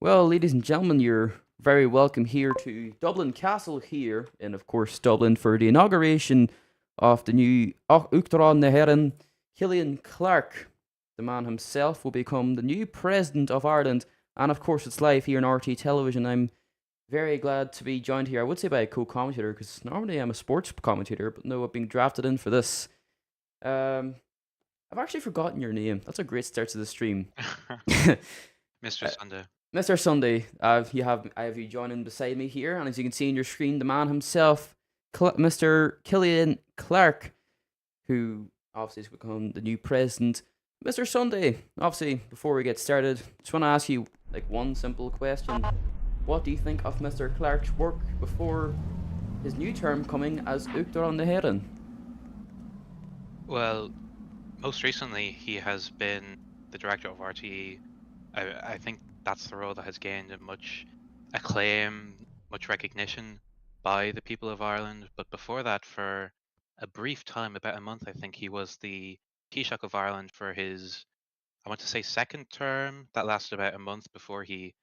Well, ladies and gentlemen, you're very welcome here to Dublin Castle here, and of course Dublin for the inauguration of the new Uachtaráin na hÉireann. Cillian Clarke, the man himself, will become the new president of Ireland, and of course it's live here on RT Television. I'm very glad to be joined here. I would say by a co-commentator because normally I'm a sports commentator, but no, I've been drafted in for this. Um, I've actually forgotten your name. That's a great start to the stream. Mr. Sunday. Mr. Sunday, I have you joining beside me here, and as you can see on your screen, the man himself, Mr. Cillian Clarke, who obviously has become the new president. Mr. Sunday, obviously, before we get started, just want to ask you like one simple question: what do you think of Mr. Clarke's work before his new term coming as Uachtaráin na hÉireann? Well, most recently he has been the director of RTE. I think that's the role that has gained him much acclaim, much recognition by the people of Ireland. But before that, for a brief time, about a month, I think he was the Taoiseach of Ireland for his, I want to say, second term. That lasted about a month before he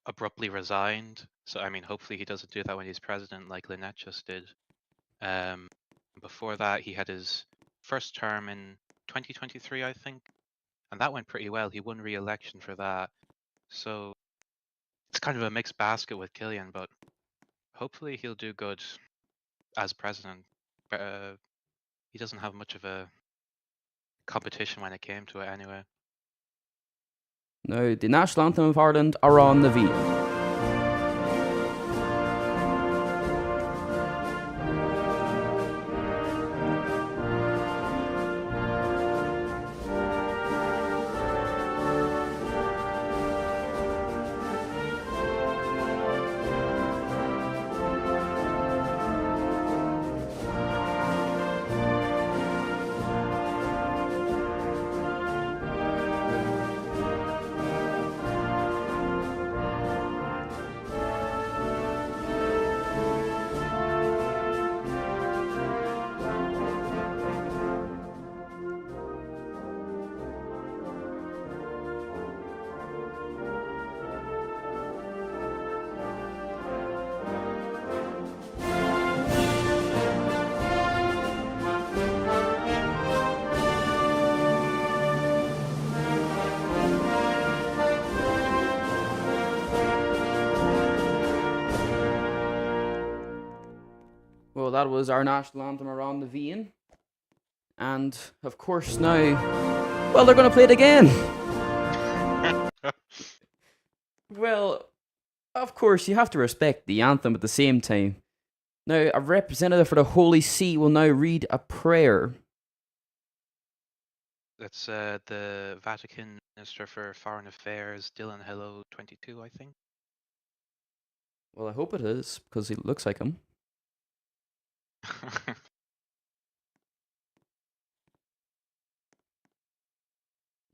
abruptly resigned. So, I mean, hopefully he doesn't do that when he's president like Lynette just did. Um, Before that, he had his first term in 2023, I think, and that went pretty well. He won re-election for that. So it's kind of a mixed basket with Killian, but hopefully he'll do good as president. But he doesn't have much of a competition when it came to it anyway. Now, the national anthem of Ireland are on the V. Well, that was our national anthem around the vein. And of course, now, well, they're going to play it again. Well, of course, you have to respect the anthem at the same time. Now, a representative for the Holy See will now read a prayer. That's the Vatican Minister for Foreign Affairs, Dylan Hello 22, I think. Well, I hope it is, because he looks like him.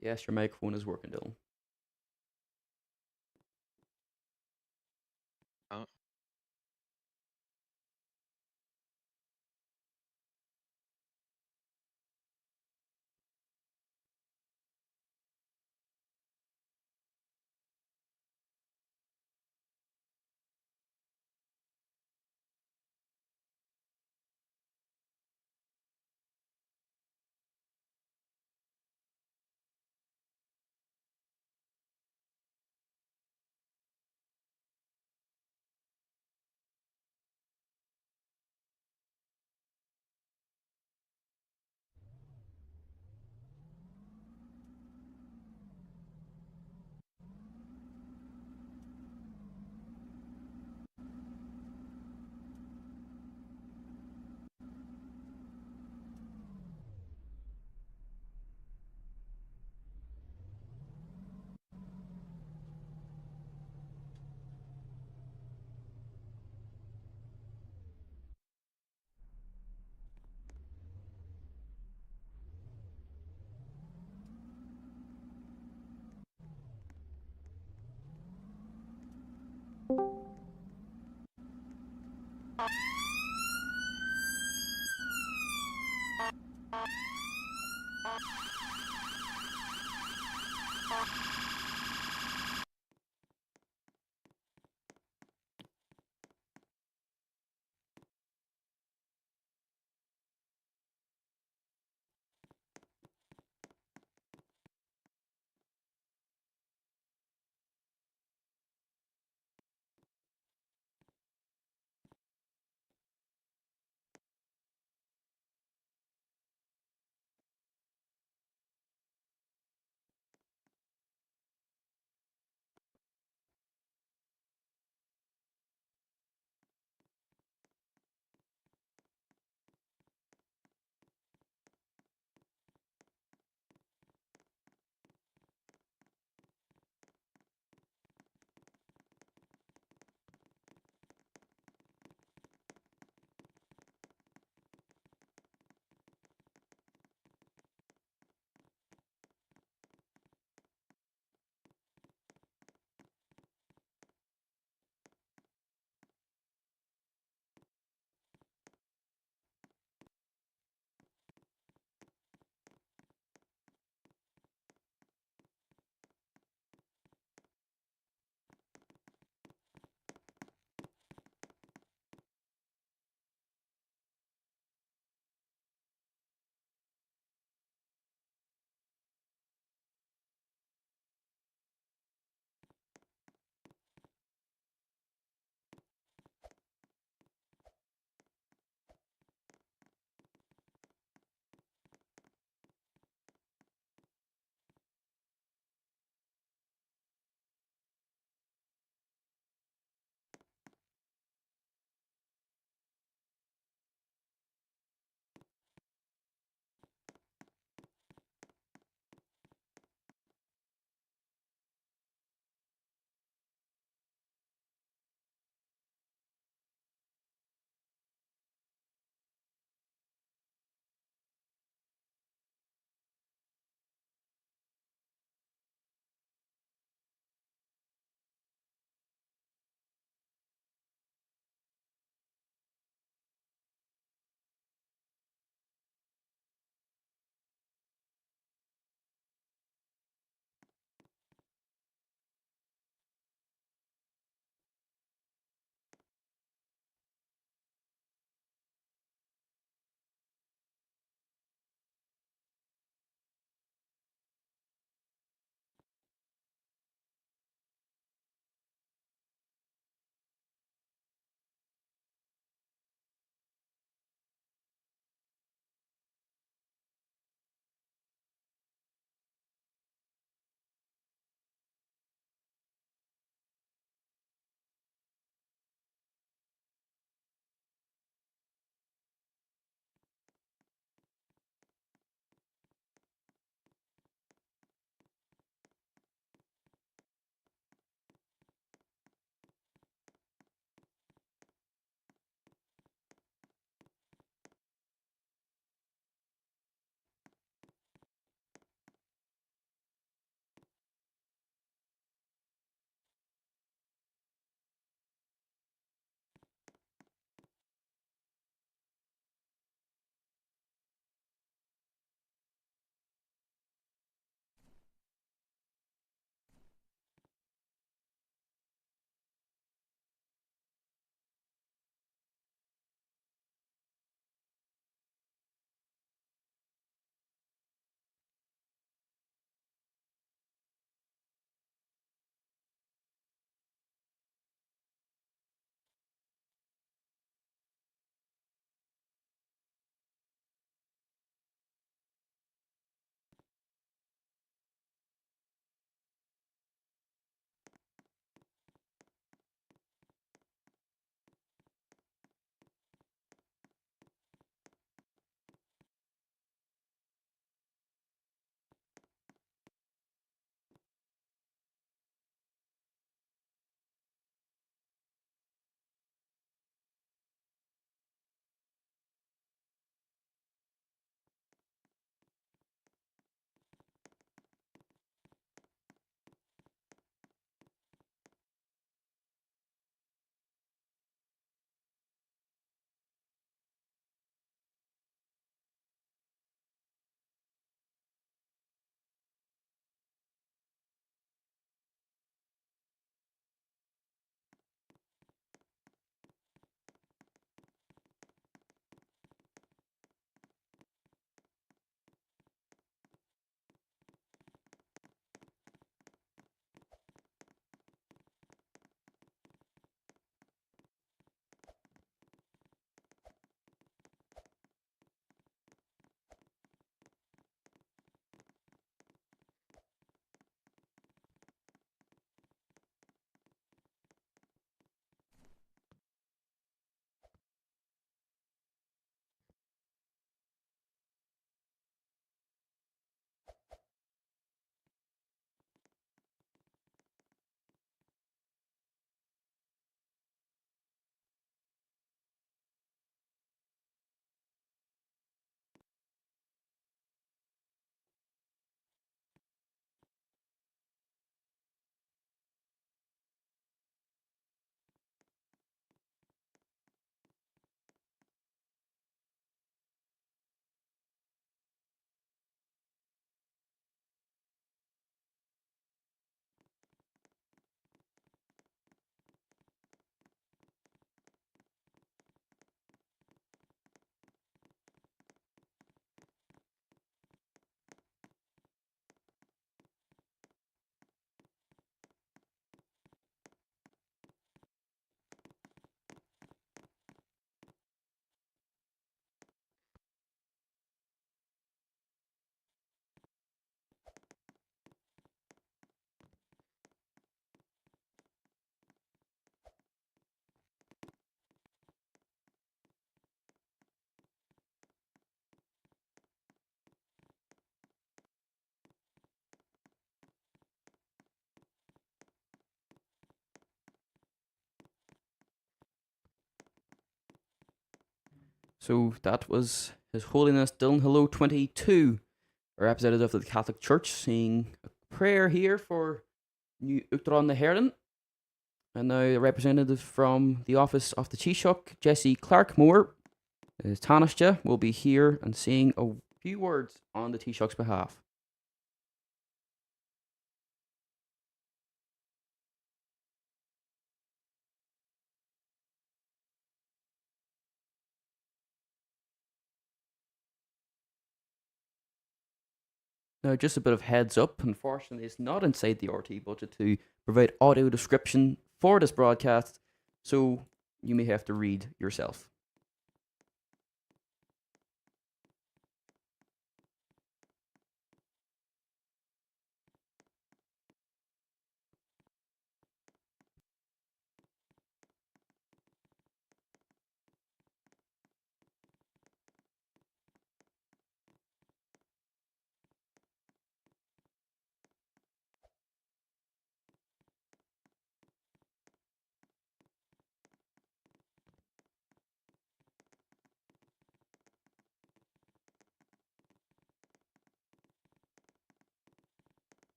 Yes, your microphone is working, Dylan. Oh. So that was His Holiness Dylan Hello 22, a representative of the Catholic Church, saying a prayer here for New Uachtaráin na HÉireann. And now a representative from the office of the Taoiseach, Jesse Clarke Moore, Taoiseach, will be here and saying a few words on the Taoiseach's behalf. Now, just a bit of heads up, unfortunately, it's not inside the RT budget to provide audio description for this broadcast, so you may have to read yourself.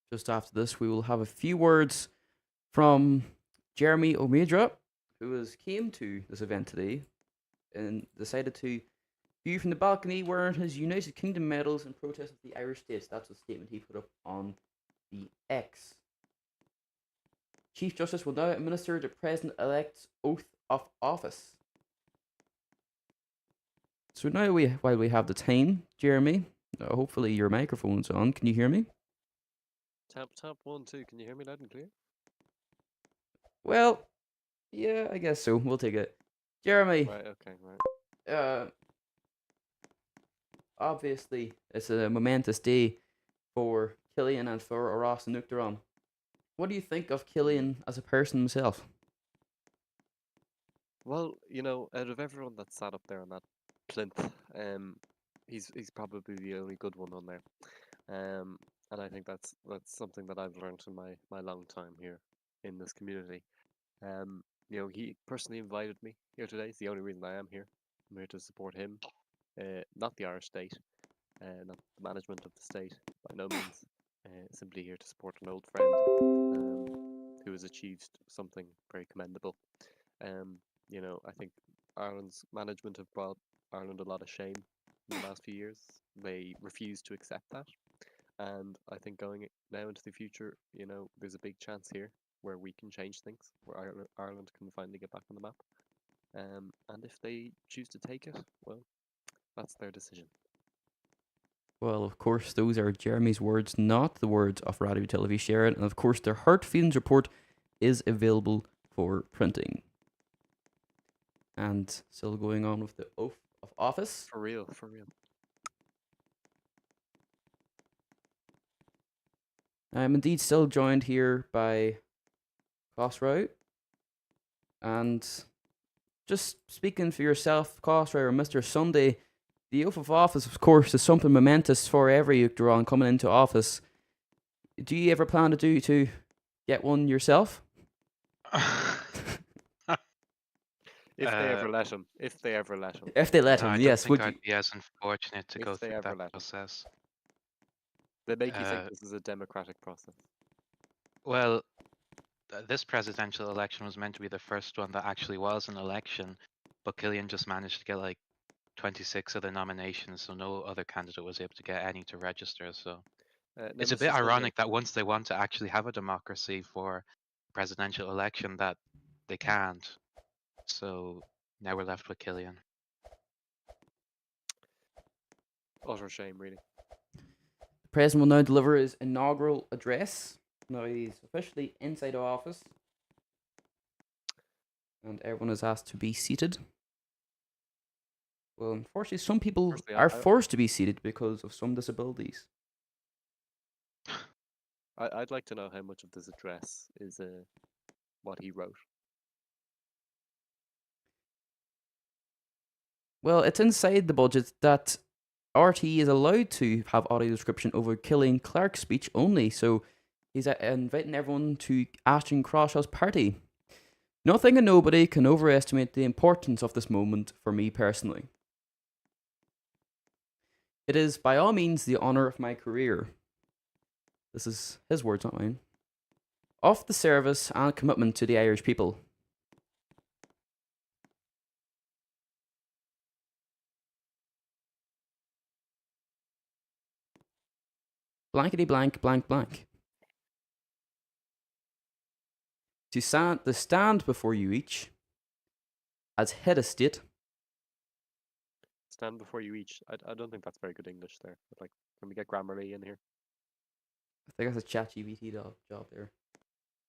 Just after this, we will have a few words from Jeremy O'Meara, who came to this event today and decided to view from the balcony wearing his United Kingdom medals in protest of the Irish state. That's a statement he put up on the X. Chief Justice will now administer the President-elect's oath of office. So now, while we have the time, Jeremy, hopefully your microphone's on. Can you hear me? Tap, 1, 2. Can you hear me loud and clear? Well, yeah, I guess so. We'll take it. Jeremy. Right, okay, right. Obviously, it's a momentous day for Cillian and for Aras and Uachtaráin. What do you think of Cillian as a person himself? Well, out of everyone that sat up there on that plinth, he's probably the only good one on there. And I think that's something that I've learned in my long time here in this community. He personally invited me here today. It's the only reason I am here. I'm here to support him, not the Irish state, not the management of the state, by no means. Simply here to support an old friend who has achieved something very commendable. I think Ireland's management have brought Ireland a lot of shame in the last few years. They refuse to accept that. And I think going now into the future, there's a big chance here where we can change things, where Ireland can finally get back on the map. And if they choose to take it, well, that's their decision. Well, of course, those are Jeremy's words, not the words of Radio Television Sharon. And of course, their Heart Feelings report is available for printing. And still going on with the oath of office. For real. I'm indeed still joined here by Cosrow. And just speaking for yourself, Cosrow, or Mr. Sunday, the oath of office, of course, is something momentous for every Uachtaráin coming into office. Do you ever plan to get one yourself? If they ever let him. If they let him, yes. I don't think I'd be as unfortunate to go through that process. They make you think this is a democratic process. Well, this presidential election was meant to be the first one that actually was an election, but Cillian just managed to get like 26 other nominations, so no other candidate was able to get any to register. So It's a bit Nemesis, what do you ironic that once they want to actually have a democracy for presidential election, that they can't. So now we're left with Cillian. Utter shame, really. The president will now deliver his inaugural address. Now he's officially inside the office. And everyone is asked to be seated. Well, unfortunately, some people Firstly, are forced to be seated because of some disabilities. I'd like to know how much of this address is what he wrote. Well, it's inside the budget that RTE is allowed to have audio description over Cillian Clarke's speech only, so he's inviting everyone to Ashton Crawshaw's party. Nothing and nobody can overestimate the importance of this moment for me personally. It is by all means the honour of my career. This is his words, not mine. Of the service and commitment to the Irish people. Blankety blank blank blank. To stand before you each as head of state. Stand before you each. I don't think that's very good English there. But like, can we get Grammarly in here? I think that's a ChatGPT job there.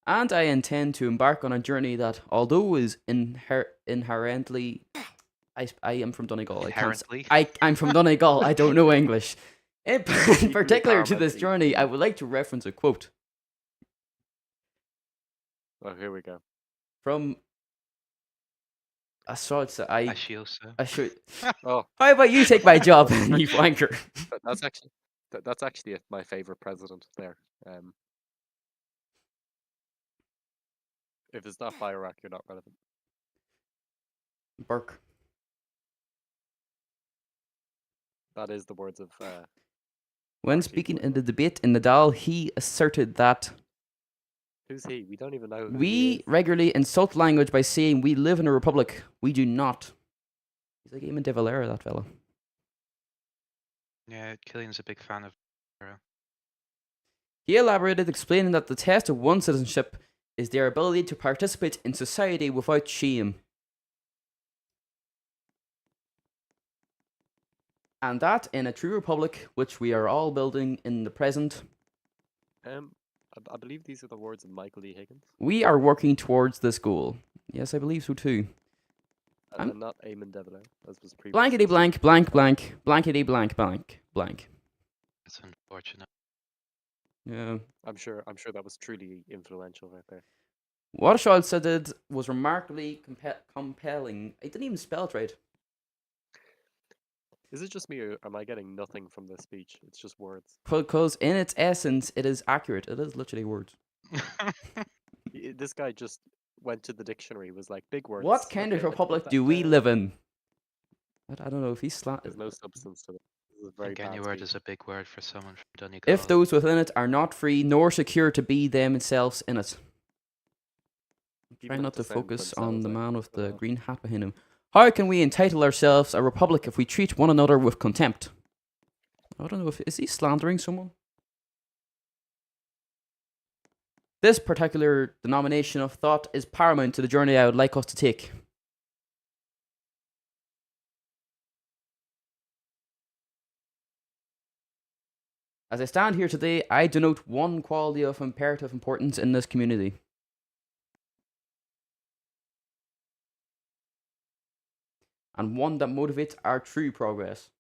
And I intend to embark on a journey that, although is inherently, I am from Donegal. Inherently. I'm from Donegal. I don't know English. In particular to this Parliamentary. journey, I would like to reference a quote Oh, here we go. from. I saw it. I Ashiosa. should. Oh, How about you take my job, you flanker? that's actually my favorite president there. If it's not Iraq, you're not relevant. Burke. That is the words of. When speaking in the debate in Nadal, he asserted that Who's he? We don't even know who he we is. regularly insult language by saying we live in a republic. We do not. He's like Eamon de Valera, that fella. Yeah, Cillian's a big fan of. He elaborated, explaining that the test of one's citizenship is their ability to participate in society without shame. And that in a true republic, which we are all building in the present, I believe these are the words of Michael E. Higgins. we are working towards this goal. Yes, I believe so too. And not Eamon de Valera, as was previously. Blankety blank, blank, blank, blankety blank, blank, blank. It's unfortunate. Yeah. I'm sure that was truly influential right there. What Shaw said was remarkably compelling. I didn't even spell it right. Is it just me, or am I getting nothing from this speech? It's just words. Because in its essence, it is accurate. It is literally words. This guy just went to the dictionary, was like, big words. What kind of okay, let's put republic that do we down. live in? I don't know if he's There's no substance to it. This is a I very think any bad word speech. is a big word for someone from Donegal. if those within it are not free nor secure to be themselves in it. Try Even not to to sound focus on themselves the out. man with the Oh. green hat behind him. How can we entitle ourselves a republic if we treat one another with contempt? I don't know, is he slandering someone? This particular denomination of thought is paramount to the journey I would like us to take. As I stand here today, I denote one quality of imperative importance in this community. And one that motivates our true progress.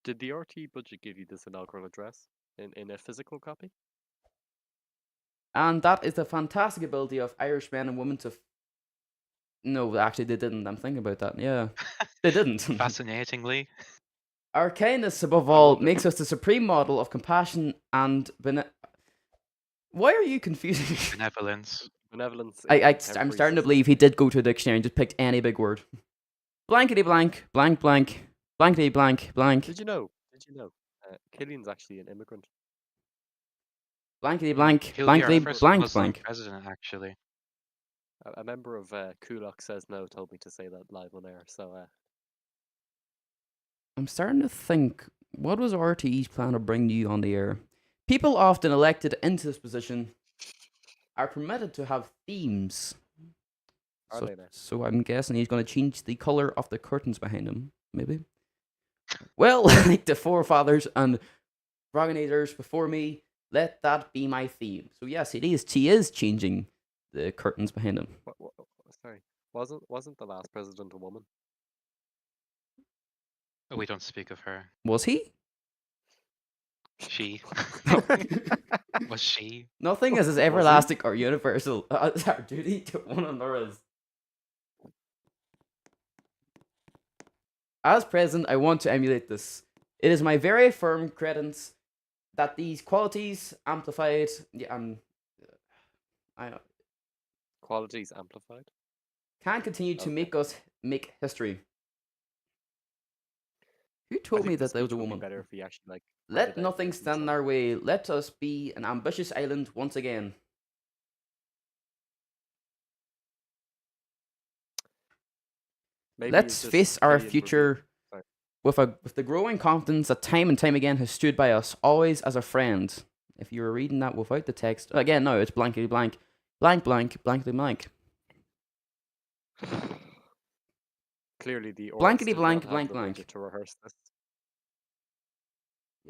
Did the RT budget give you this inaugural address in a physical copy? And that is the fantastic ability of Irish men and women to... No, actually they didn't. I'm thinking about that. Yeah, they didn't. Fascinatingly. Our kindness, above I all, wonder. makes us the supreme model of compassion and... Why are you confusing? Benevolence. Benevolence. I'm in starting to temporary believe he did go to a dictionary and just picked any big word. Blankety blank, blank blank, blankety blank, blank, Did you know? Cillian's actually an immigrant. blankety blank, He'll be our blankety first blank Muslim blank. president, actually. A member of Kulak Says No told me to say that live on air. So I'm starting to think, what was RTE's plan to bring you on the air? People often elected into this position are permitted to have themes. Are So, they now? so I'm guessing he's going to change the color of the curtains behind him, maybe. Well, like the forefathers and progenitors before me, let that be my theme. So yes, it is. He is changing the curtains behind him. Sorry, wasn't the last president a woman? We don't speak of her. Was he? She. Was she? Nothing is as Was he? everlasting or universal as our duty to one another is. As president, I want to emulate this. It is my very firm credence that these qualities amplified. I Qualities amplified. can continue to Okay. make history. Who I told think me the that there was a speech would be woman? better if he actually read Let it out nothing stand in himself. our way. Let us be an ambitious island once again. Maybe Let's it's face just our Cillian would be. future Sorry. with the growing confidence that time and time again has stood by us, always as a friend. If you were reading that without the text, again, no, it's blankety blank, blank blank, blankety blank. Clearly, the orcs Blankety did not blank, have blank the blank. budget to rehearse this,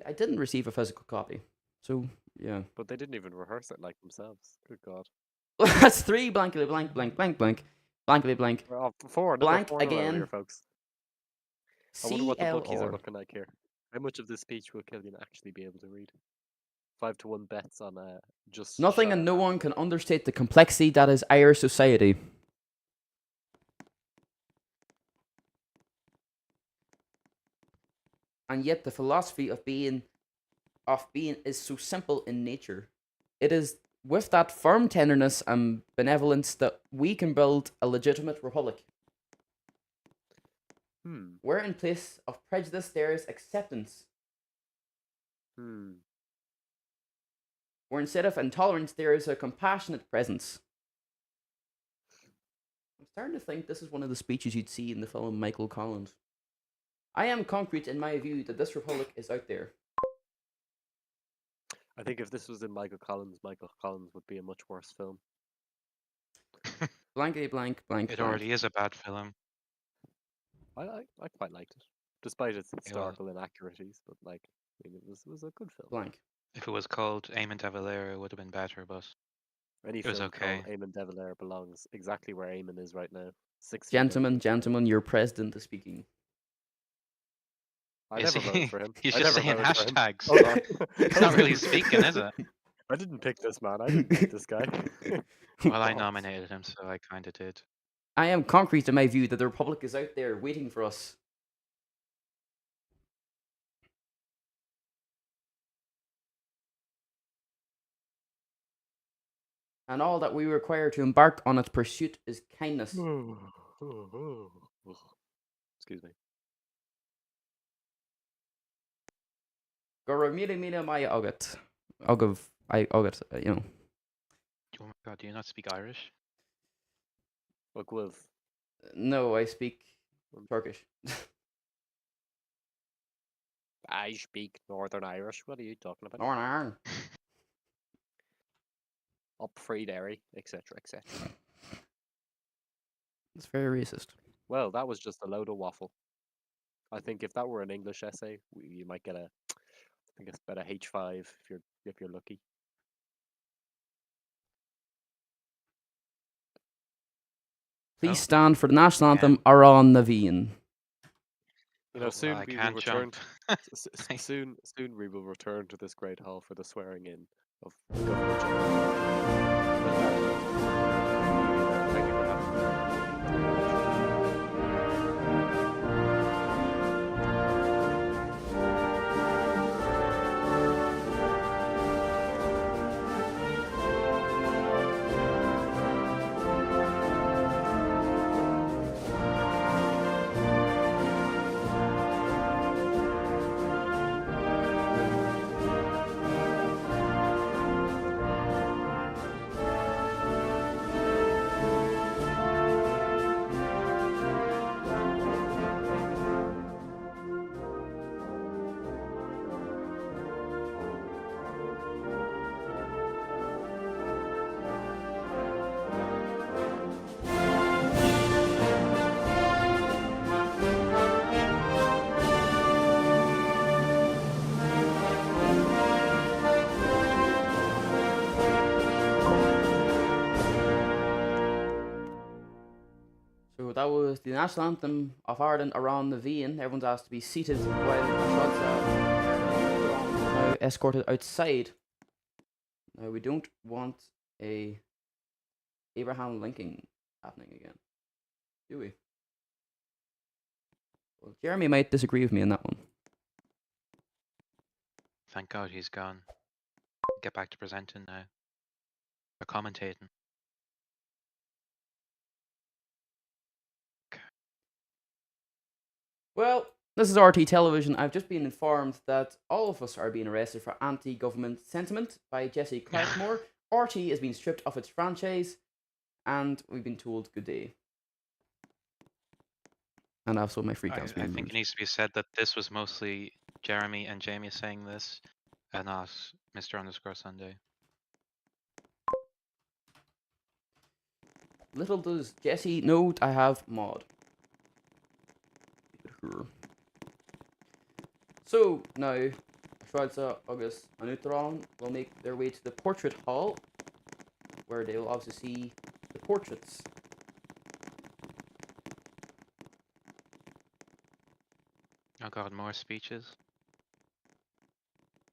I didn't receive a physical copy, so yeah. but they didn't even rehearse it like themselves. Good God. That's 3 blankety blank, blank, blank, blank, blankety blank, Well, four, number blank 4 in a row here, again, folks. I wonder what the bookies are CLR. looking like here. How much of this speech will Cillian actually be able to read? 5-1 bets on just Nothing shy and of no half one of can it. understate the complexity that is our society. And yet the philosophy of being is so simple in nature. It is with that firm tenderness and benevolence that we can build a legitimate republic. Where in place of prejudice there is acceptance. Where instead of intolerance there is a compassionate presence. I'm starting to think this is one of the speeches you'd see in the film Michael Collins. I am concrete in my view that this republic is out there. I think if this was in Michael Collins would be a much worse film. Blankety blank, blank, It blank. already is a bad film. I quite liked it, despite its well- historical inaccuracies. But like, I mean, it was a good film. Blank. If it was called Eamon de Valera, it would have been better, but Any it was film okay. called Eamon de Valera belongs exactly where Eamon is right now. 6 feet under Gentlemen, the soil. gentlemen, your president is speaking. I Is never he? voted for him. He's I just never saying voted for him. hashtags. Hold on. It's not really speaking, is it? I didn't pick this man. I didn't pick this guy. Well, I Balls. nominated him, so I kind of did. I am concrete in my view that the republic is out there waiting for us. And all that we require to embark on its pursuit is kindness. Excuse me. Gora mila mila maya ogat. Ogav, ogat, you know. Oh my god, do you not speak Irish? Look, Wilf. No, I speak Turkish. I speak Northern Irish. What are you talking about? Northern. Up free dairy, etc., etc. It's very racist. Well, that was just a load of waffle. I think if that were an English essay, you might get a. I think it's about a H5 if you're lucky. Please Oh. stand for the national anthem, Aran Naveen. You know, Oh, soon I we will can't return. jump. Soon we will return to this great hall for the swearing in of Governor General. Thank you for having me. that was the national anthem of Ireland around the Vein. Everyone's asked to be seated while shots are now escorted outside. Now we don't want a Abraham Lincoln happening again, do we? Well, Jeremy might disagree with me on that one. Thank God he's gone. Get back to presenting now. Or commentating. Well, this is RT Television. I've just been informed that all of us are being arrested for anti-government sentiment by Jesse Clarkmore. RT is being stripped of its franchise, and we've been told good day. And also my free I counts. think it needs to be said that this was mostly Jeremy and Jamie saying this, and not Mr. Sunday. Little does Jesse know I have mod. So now, Schweizer, August, and Uteron will make their way to the portrait hall, where they will obviously see the portraits. Oh God, more speeches.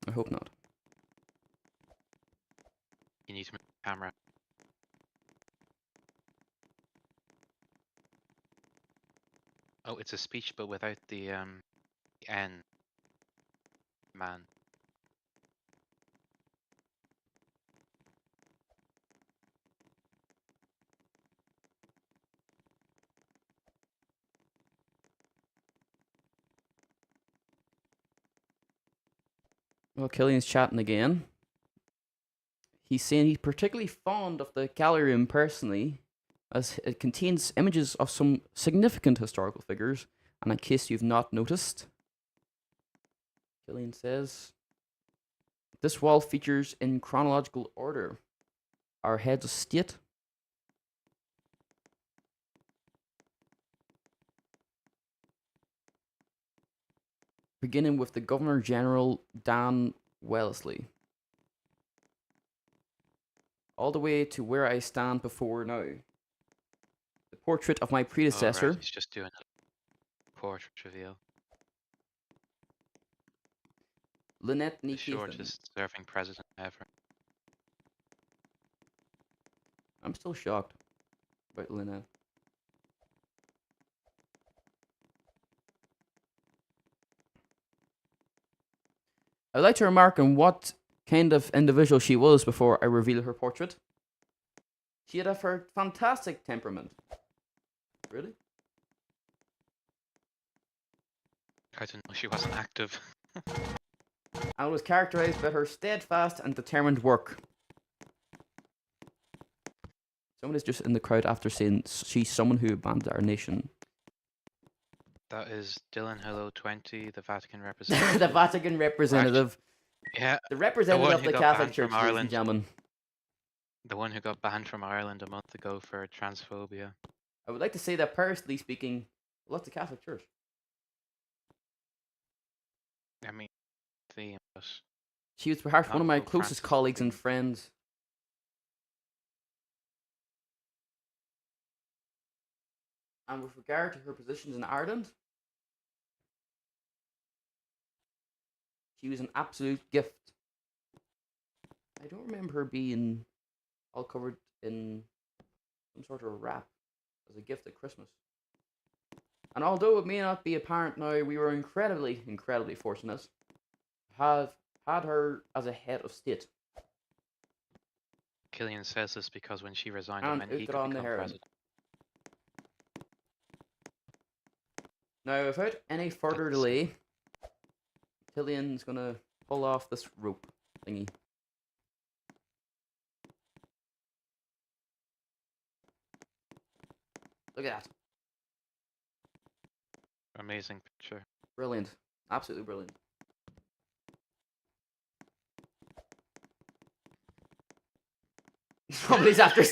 I hope not. You need to move the camera. Oh, it's a speech, but without the N. Man. Well, Cillian's chatting again. He's saying he's particularly fond of the gallery room personally, as it contains images of some significant historical figures, and in case you've not noticed, Cillian says, this wall features in chronological order our heads of state, beginning with the Governor General Dan Wellesley, all the way to where I stand before now. The portrait of my predecessor. Oh, right. He's just doing a portrait reveal. Lynette The Nikki. shortest serving president ever. I'm still shocked about Lynette. I'd like to remark on what kind of individual she was before I reveal her portrait. She had a fantastic temperament. Really? I didn't know she wasn't active. And was characterized by her steadfast and determined work. Someone is just in the crowd after saying she's someone who abandoned our nation. That is Dylan Hello 20, the Vatican representative. The Vatican representative. Yeah. The representative of the Catholic Church, ladies and Ireland. gentlemen. The one who got banned from Ireland a month ago for transphobia. I would like to say that, personally speaking, I love the Catholic Church. I mean, theme, but She was perhaps Not one of my Pope closest Francis colleagues and theme. friends. And with regard to her positions in Ireland, she was an absolute gift. I don't remember her being all covered in some sort of wrap as a gift at Christmas. And although it may not be apparent now, we were incredibly, incredibly fortunate to have had her as a head of state. Cillian says this because when she resigned, And it meant he could Uachtaráin na become hÉireann. president. Now, without any further That's- delay, Cillian's gonna pull off this rope thingy. Look at that. Amazing picture. Brilliant. Absolutely brilliant. Somebody's after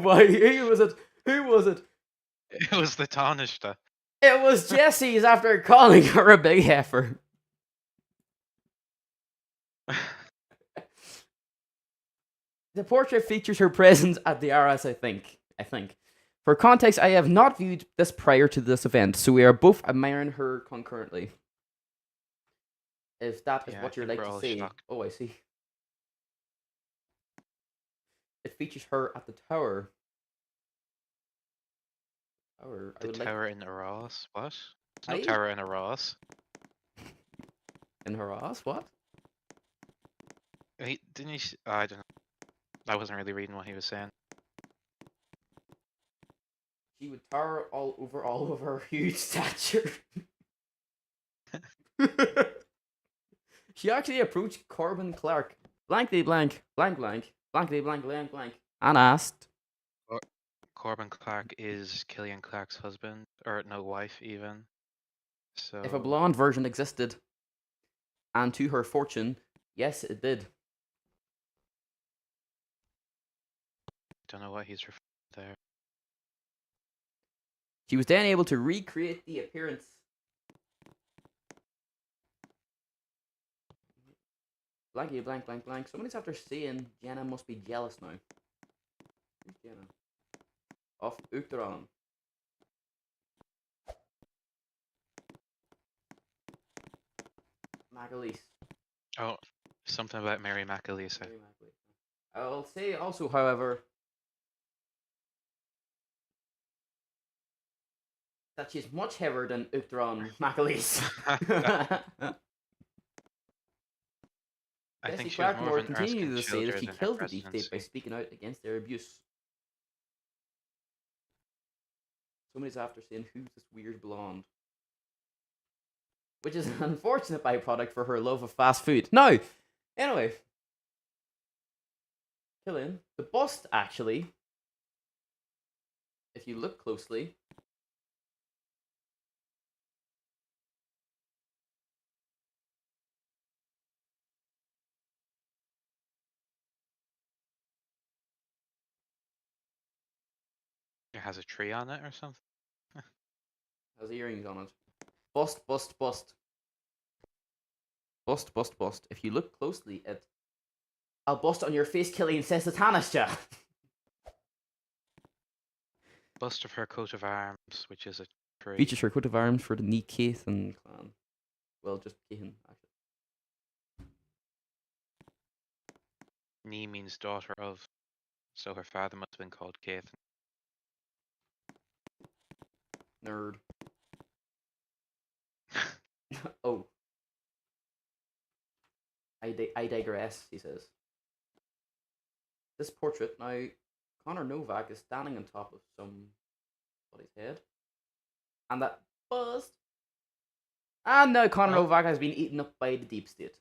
Why? Who was it? Who was it? It was the Taoiseach. It was Jesse's after calling her a big heifer. The portrait features her presence at the RS, I think. For context, I have not viewed this prior to this event, so we are both admiring her concurrently. If that is Yeah, I what you're think like we're to all say. shocked. Oh, I see. It features her at the tower. Tower. I The would like tower in Arras? What? There's no Aye? tower in Arras. in her ass. What? Didn't he? I don't know. I wasn't really reading what he was saying. She would tower all over her huge stature. She actually approached Corbin Clarke, blankety blank, blank blank, blankety blank blank blank, and asked, Corbin Clarke is Cillian Clarke's husband, or no, wife even. So if a blonde version existed. And to her fortune, yes, it did. don't know what he's referring to there. She was then able to recreate the appearance. Blanky blank blank blank. Somebody's after saying Jenna must be jealous now. Who's Jenna? Of Uachtaráin. Magalise. Oh, something about Mary McAleese. Mary Magalise. I'll say also, however, that she's much heavier than Uachtaráin Magalise. I Bessie think she was more Blackmore of an continued to Erskine say that Children she than her killed the Deep State by presidency. speaking out against their abuse. Somebody's after saying, who's this weird blonde? Which is an unfortunate byproduct for her love of fast food. No! Anyway. Cillian. The bust, actually, if you look closely, It has a tree on it or something. has earrings on it. Bust, bust, bust. Bust, bust, bust. If you look closely at... I'll bust on your face, Cillian, says the Tanisha. Bust of her coat of arms, which is a tree. Features her coat of arms for the Ní Céithin clan. Well, just Céithin, actually. Ní means daughter of, so her father must have been called Keith. Nerd. Oh. I digress, he says. This portrait, now, Conor Novak is standing on top of somebody's head. And that bust. And now Conor Oh. Novak has been eaten up by the Deep State.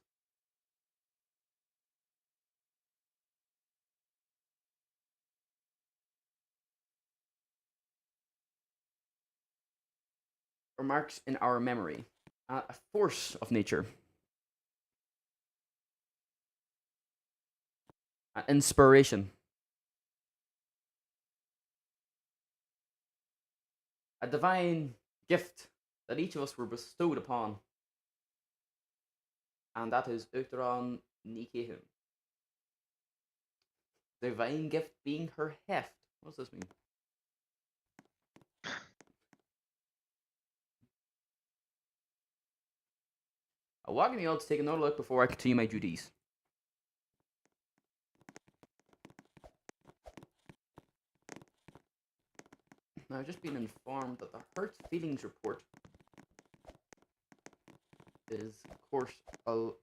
Remarks in our memory. A force of nature. An inspiration. A divine gift that each of us were bestowed upon. And that is Uachtaráin Ní Céithin. Divine gift being her heft. What does this mean? I'll walk in the odds to take another look before I continue my duties. Now, I've just been informed that the Hurt Feelings report is, of course,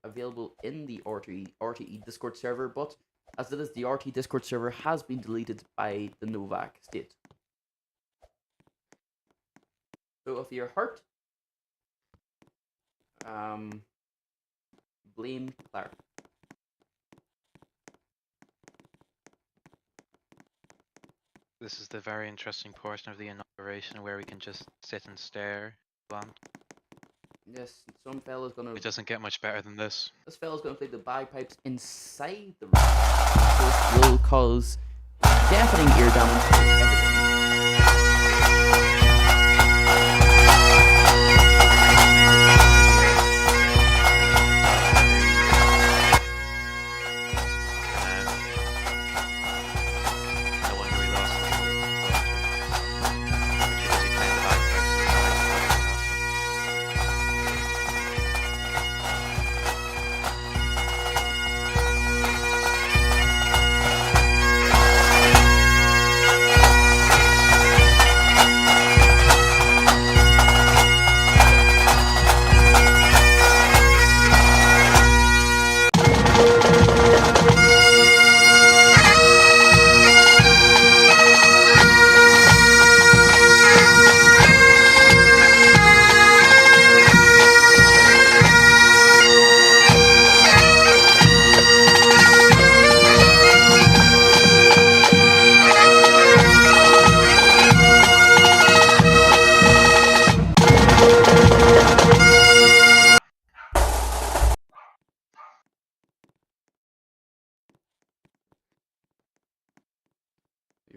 available in the RTE Discord server, but as it is, the RTE Discord server has been deleted by the Novak state. So if you're hurt, blame Clarke. This is the very interesting portion of the inauguration where we can just sit and stare. Yes, some fella's gonna. It doesn't get much better than this. This fella's gonna play the bagpipes inside the room. This will cause deafening ear damage to everyone.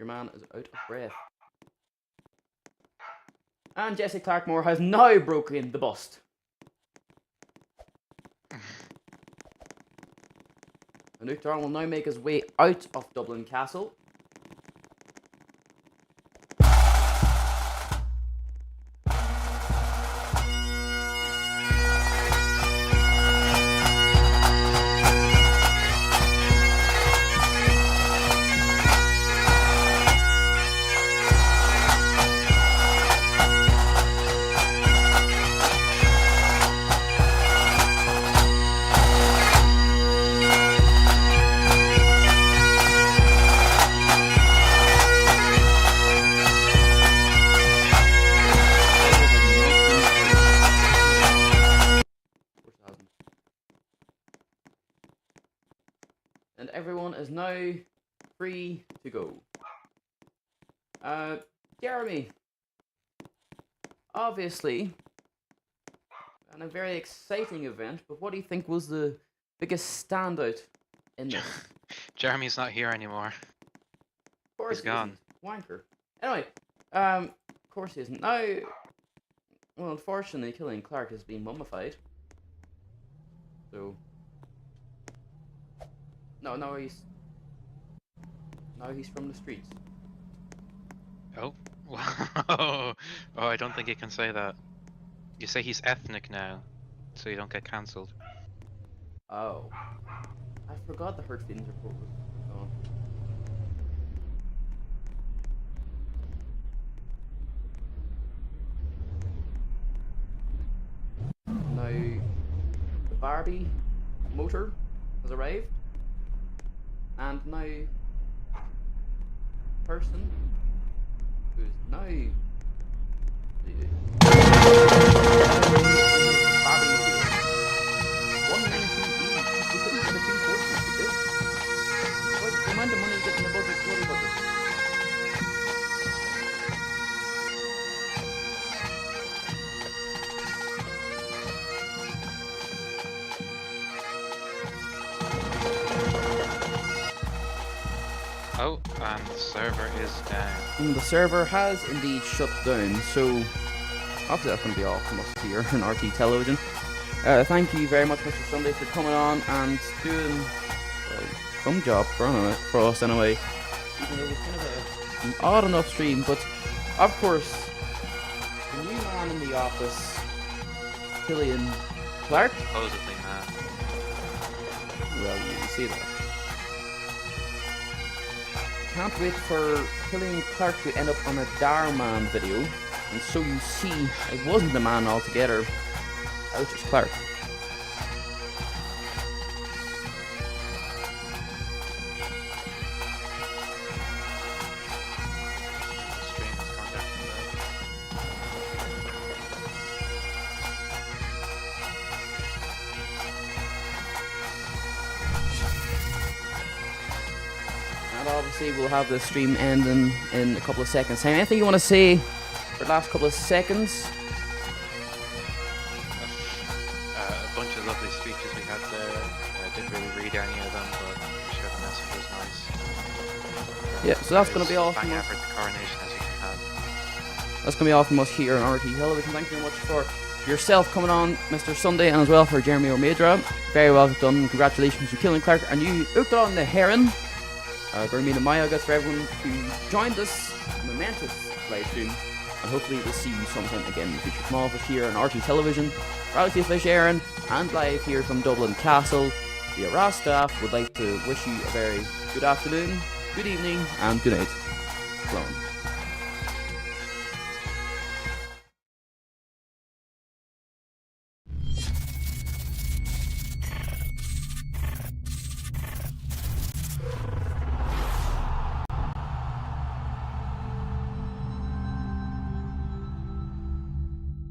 Your man is out of breath. And Jesse Clarkmore has now broken the bust. And Uachtaráin will now make his way out of Dublin Castle. And everyone is now free to go. Jeremy, obviously, and a very exciting event, but what do you think was the biggest standout in this? Jeremy's not here anymore. Of course He's gone. Isn't. Wanker. Anyway, of course he isn't. Now, well, unfortunately, Cillian Clarke has been mummified. So, now he's from the streets. Oh. Oh, I don't think you can say that. You say he's ethnic now, so you don't get cancelled. Oh, I forgot the Hurt Feelings report was on. Now, the Barbie motor has arrived, and now person who's now the Barbie movie 119B. We couldn't get a 240 if we did. What's the amount of money you get in the budget? Bloody budget. Oh, and the server is down. And the server has indeed shut down, so obviously that's going to be all from us here on RT Television. Thank you very much, Mr. Sunday, for coming on and doing some job for us anyway. Even though it was kind of an odd enough stream, but of course, the new man in the office, Cillian Clarke. Supposedly mad. Well, you see that. Can't wait for Cillian Clarke to end up on a Darman video, and so you see it wasn't the man altogether, it was just Clarke. The stream has gone down from And obviously we'll have the stream ending in a couple of seconds time. Anything you want to say for the last couple of seconds? a bunch of lovely speeches we had there. I didn't really read any of them, but I'm sure the message was nice. Yeah, so that's going to be all from Bang us. effort the coronation as you can have. That's going to be all from us here on RT Television. Thank you very much for yourself coming on, Mr. Sunday, and as well for Jeremy O'Meadra. Very well done. Congratulations to Cillian Clarke and you, Uachtaráin the Heron. Very mean and my regards for everyone who joined this momentous live stream, and hopefully we'll see you sometime again in the future. From all of us here on RT Television, Reality Fish Aaron, and live here from Dublin Castle, the Ara staff would like to wish you a very good afternoon, good evening, and good night. Sloan.